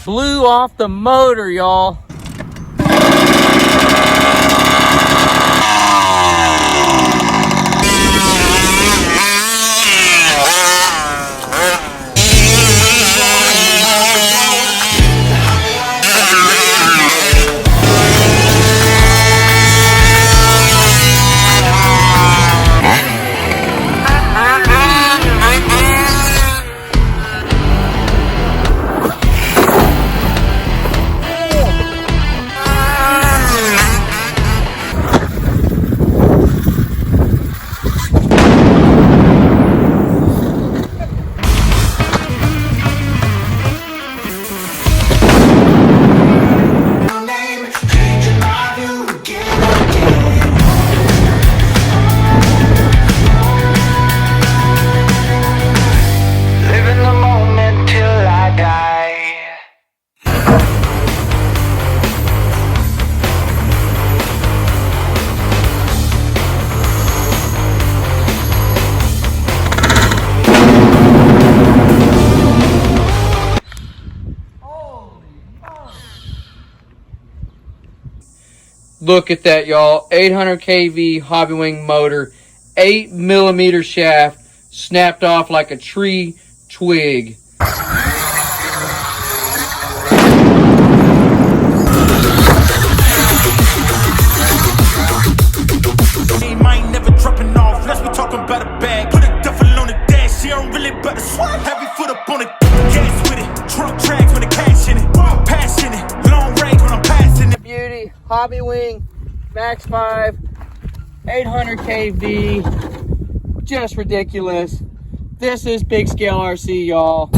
blew off the motor, y'all. Look at that, y'all. 800 kV Hobbywing motor, 8mm shaft, snapped off like a tree twig. Mine never dropping off, let's be talking about a bag. Put a duffel on the dash, she don't really but the swap. Heavy foot up on the gas with it. Trunk tracks with the cash in it. Passion it, long range when I'm passing it. Beauty, Hobbywing, Max 5, 800 kV, just ridiculous. This is Big Scale RC, y'all.